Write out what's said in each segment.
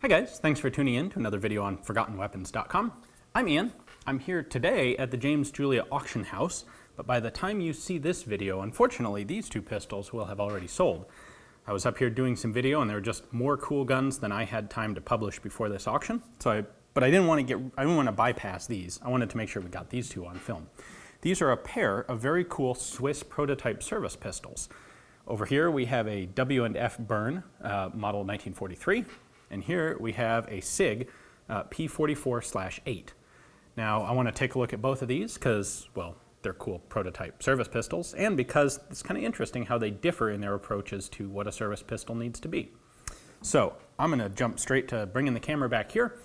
Hi guys, thanks for tuning in to another video on ForgottenWeapons.com. I'm Ian. I'm here today at the James Julia Auction House, but by the time you see this video, unfortunately these two pistols will have already sold. I was up here doing some video and there were just more cool guns than I had time to publish before this auction, but I didn't want to bypass these. I wanted to make sure we got these two on film. These are a pair of very cool Swiss prototype service pistols. Over here we have a W+F Bern model 1943. And here we have a SIG P44/8. Now I want to take a look at both of these because, well, they're cool prototype service pistols, and because it's kind of interesting how they differ in their approaches to what a service pistol needs to be. So I'm going to jump straight to bringing the camera back here,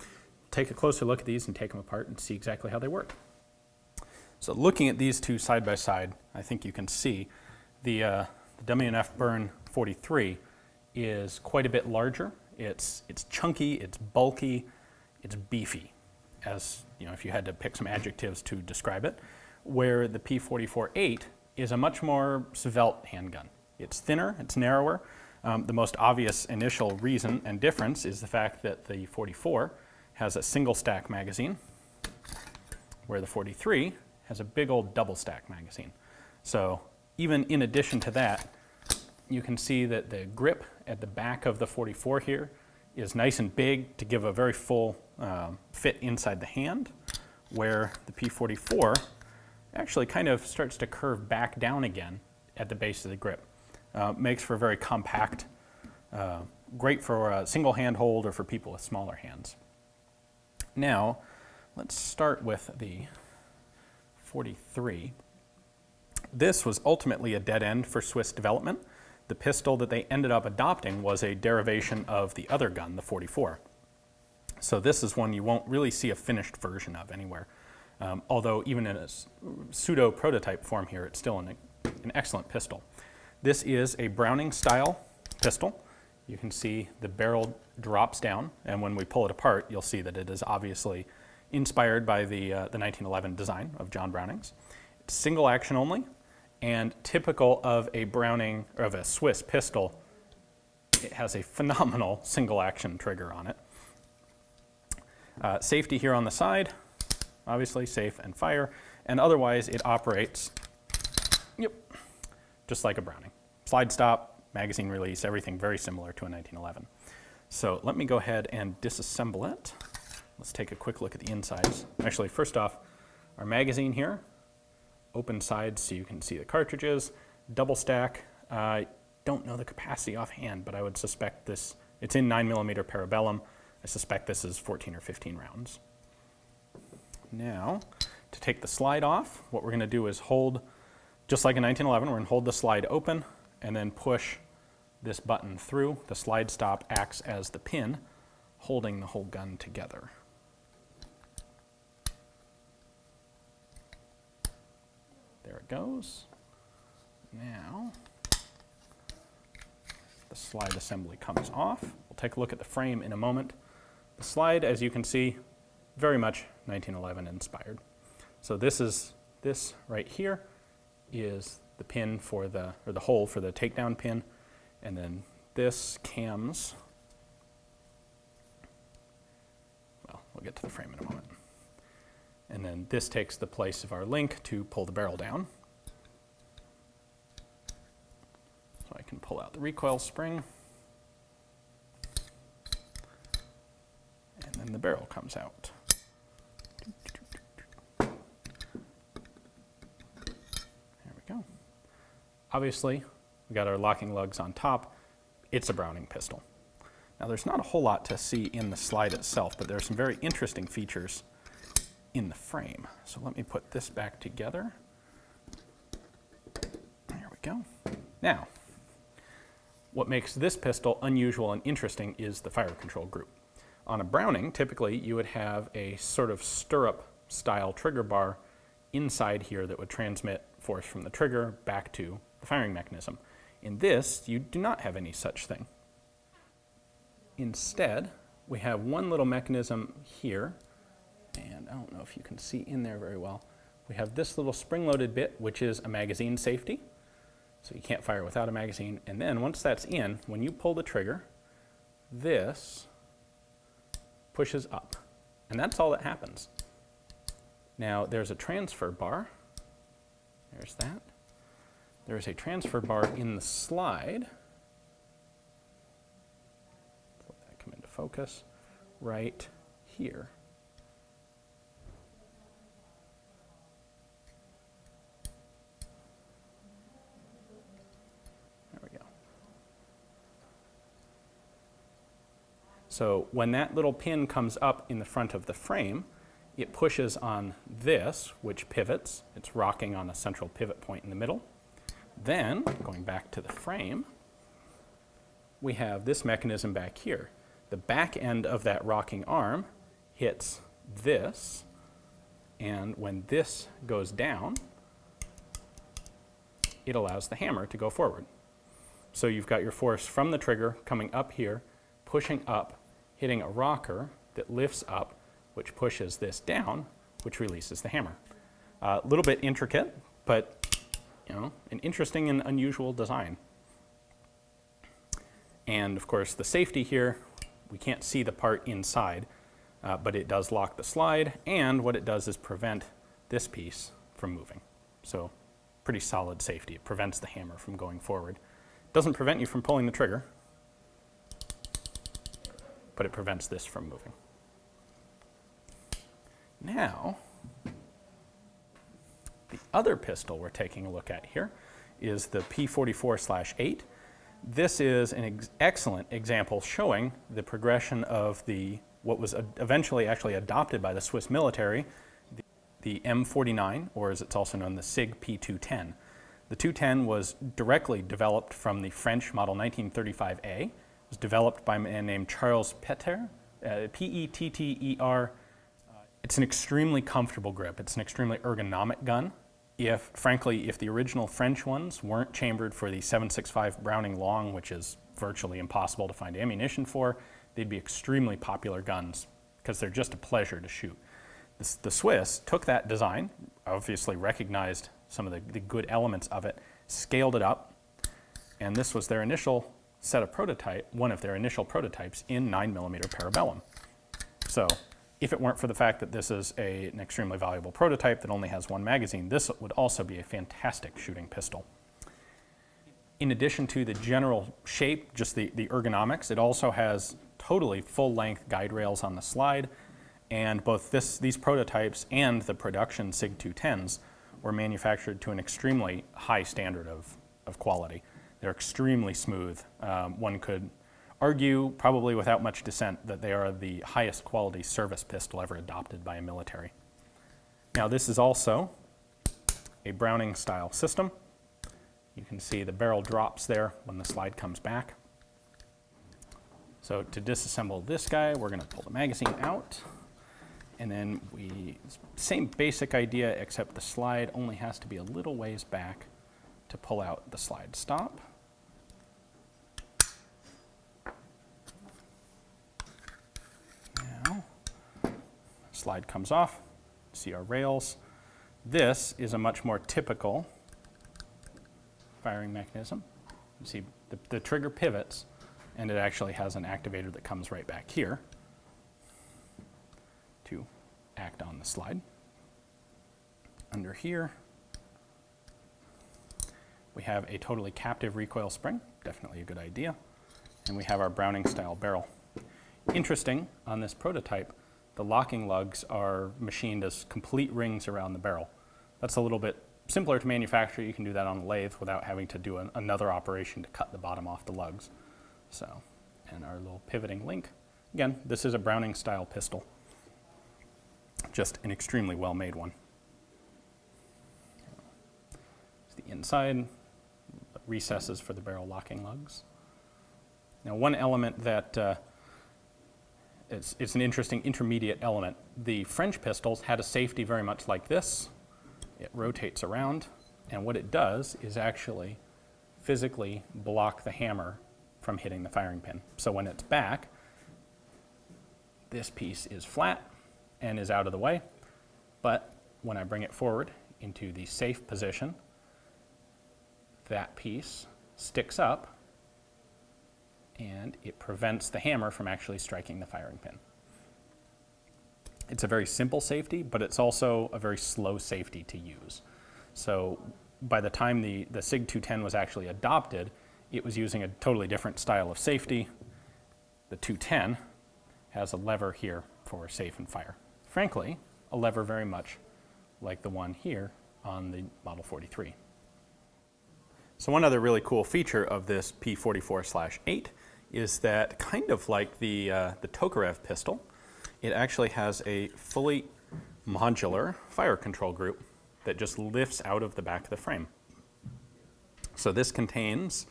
take a closer look at these and take them apart and see exactly how they work. So looking at these two side by side, I think you can see the W+F Bern 43 is quite a bit larger. It's chunky, it's bulky, it's beefy, as you know, if you had to pick some adjectives to describe it, where the P44-8 is a much more svelte handgun. It's thinner, it's narrower. The most obvious initial reason and difference is the fact that the 44 has a single stack magazine, where the 43 has a big old double stack magazine. So even in addition to that, you can see that the grip at the back of the 44 here is nice and big to give a very full fit inside the hand, where the P44 actually kind of starts to curve back down again at the base of the grip. Makes for a very compact, great for a single hand hold or for people with smaller hands. Now, let's start with the 43. This was ultimately a dead end for Swiss development. The pistol that they ended up adopting was a derivation of the other gun, the 44. So this is one you won't really see a finished version of anywhere. Although even in a pseudo prototype form here, it's still an excellent pistol. This is a Browning style pistol. You can see the barrel drops down, and when we pull it apart, you'll see that it is obviously inspired by the 1911 design of John Browning's. It's single action only. And typical of a Browning, or of a Swiss pistol, it has a phenomenal single action trigger on it. Safety here on the side, obviously safe and fire, and otherwise it operates, just like a Browning. Slide stop, magazine release, everything very similar to a 1911. So let me go ahead and disassemble it. Let's take a quick look at the insides. Actually, first off, our magazine here, open sides so you can see the cartridges, double stack. I don't know the capacity offhand, but I would suspect this, it's in 9mm parabellum. I suspect this is 14 or 15 rounds. Now, to take the slide off, what we're going to do is hold, just like in 1911, we're going to hold the slide open and then push this button through. The slide stop acts as the pin holding the whole gun together. There it goes. Now, the slide assembly comes off. We'll take a look at the frame in a moment. The slide, as you can see, very much 1911 inspired. So this right here is the pin for the, or the hole for the takedown pin, and then this cams, well, we'll get to the frame in a moment. And then this takes the place of our link to pull the barrel down. So I can pull out the recoil spring. And then the barrel comes out. There we go. Obviously, we got our locking lugs on top. It's a Browning pistol. Now there's not a whole lot to see in the slide itself, but there are some very interesting features in the frame. So let me put this back together. There we go. Now, what makes this pistol unusual and interesting is the fire control group. On a Browning, typically you would have a sort of stirrup style trigger bar inside here that would transmit force from the trigger back to the firing mechanism. In this, you do not have any such thing. Instead, we have one little mechanism here, and I don't know if you can see in there very well. We have this little spring-loaded bit, which is a magazine safety. So you can't fire without a magazine. And then once that's in, when you pull the trigger, this pushes up. And that's all that happens. Now there's a transfer bar. There's that. There's a transfer bar in the slide. Let that come into focus right here. There we go. So when that little pin comes up in the front of the frame, it pushes on this, which pivots. It's rocking on a central pivot point in the middle. Then, going back to the frame, we have this mechanism back here. The back end of that rocking arm hits this, and when this goes down, it allows the hammer to go forward. So you've got your force from the trigger coming up here, pushing up, hitting a rocker that lifts up, which pushes this down, which releases the hammer. A little bit intricate, but an interesting and unusual design. And of course, the safety here, we can't see the part inside, but it does lock the slide, and what it does is prevent this piece from moving. So pretty solid safety. It prevents the hammer from going forward. It doesn't prevent you from pulling the trigger, but it prevents this from moving. Now, the other pistol we're taking a look at here is the P44/8. This is an excellent example showing the progression of what was eventually actually adopted by the Swiss military, the M49, or as it's also known, the SIG P210. The 210 was directly developed from the French model 1935A. It was developed by a man named Charles Petter, P-E-T-T-E-R. It's an extremely comfortable grip. It's an extremely ergonomic gun. Frankly, if the original French ones weren't chambered for the 7.65 Browning long, which is virtually impossible to find ammunition for, they'd be extremely popular guns because they're just a pleasure to shoot. The Swiss took that design, obviously recognized some of the good elements of it, scaled it up, and this was their initial set of one of their initial prototypes in 9mm parabellum. So, if it weren't for the fact that this is an extremely valuable prototype that only has one magazine, this would also be a fantastic shooting pistol. In addition to the general shape, just the ergonomics, it also has totally full-length guide rails on the slide, and both these prototypes and the production SIG 210s were manufactured to an extremely high standard of quality. They're extremely smooth. One could argue, probably without much dissent, that they are the highest quality service pistol ever adopted by a military. Now this is also a Browning style system. You can see the barrel drops there when the slide comes back. So to disassemble this guy, we're going to pull the magazine out, and then same basic idea, except the slide only has to be a little ways back to pull out the slide stop. Slide comes off, see our rails. This is a much more typical firing mechanism. You see the trigger pivots, and it actually has an activator that comes right back here to act on the slide. Under here, we have a totally captive recoil spring, definitely a good idea, and we have our Browning style barrel. Interesting, on this prototype, the locking lugs are machined as complete rings around the barrel. That's a little bit simpler to manufacture. You can do that on a lathe without having to do another operation to cut the bottom off the lugs. So, and our little pivoting link. Again, this is a Browning style pistol. Just an extremely well made one. It's the inside, the recesses for the barrel locking lugs. Now one element that it's an interesting intermediate element. The French pistols had a safety very much like this. It rotates around, and what it does is actually physically block the hammer from hitting the firing pin. So when it's back, this piece is flat and is out of the way, but when I bring it forward into the safe position, that piece sticks up and it prevents the hammer from actually striking the firing pin. It's a very simple safety, but it's also a very slow safety to use. So by the time the SIG 210 was actually adopted, it was using a totally different style of safety. The 210 has a lever here for safe and fire. Frankly, a lever very much like the one here on the Model 43. So one other really cool feature of this P44/8 is that, kind of like the Tokarev pistol, it actually has a fully modular fire control group that just lifts out of the back of the frame. So this contains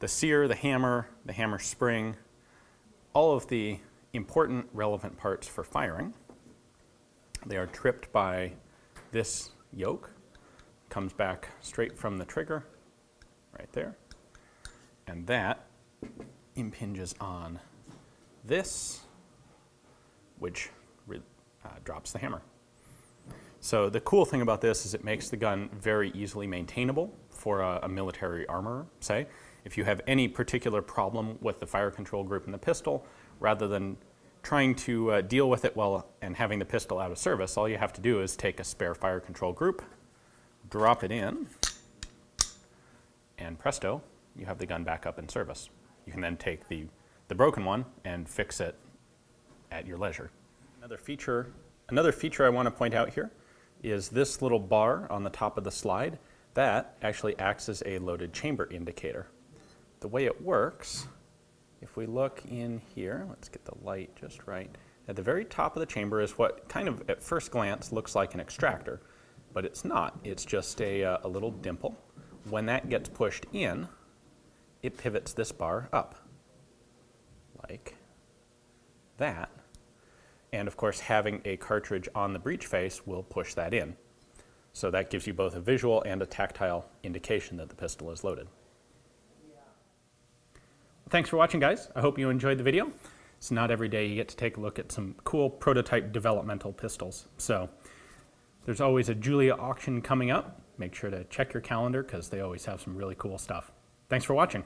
the sear, the hammer spring, all of the important relevant parts for firing. They are tripped by this yoke, comes back straight from the trigger, right there, and that impinges on this, which drops the hammer. So the cool thing about this is it makes the gun very easily maintainable for a military armorer, say. If you have any particular problem with the fire control group in the pistol, rather than trying to deal with it and having the pistol out of service, all you have to do is take a spare fire control group, drop it in, and presto, you have the gun back up in service. You can then take the broken one and fix it at your leisure. Another feature I want to point out here is this little bar on the top of the slide. That actually acts as a loaded chamber indicator. The way it works, if we look in here, let's get the light just right. At the very top of the chamber is what kind of at first glance looks like an extractor, but it's not. It's just a little dimple. When that gets pushed in, it pivots this bar up, like that. And of course, having a cartridge on the breech face will push that in. So that gives you both a visual and a tactile indication that the pistol is loaded. Thanks for watching, guys. I hope you enjoyed the video. It's not every day you get to take a look at some cool prototype developmental pistols. So there's always a Julia auction coming up. Make sure to check your calendar because they always have some really cool stuff. Thanks for watching.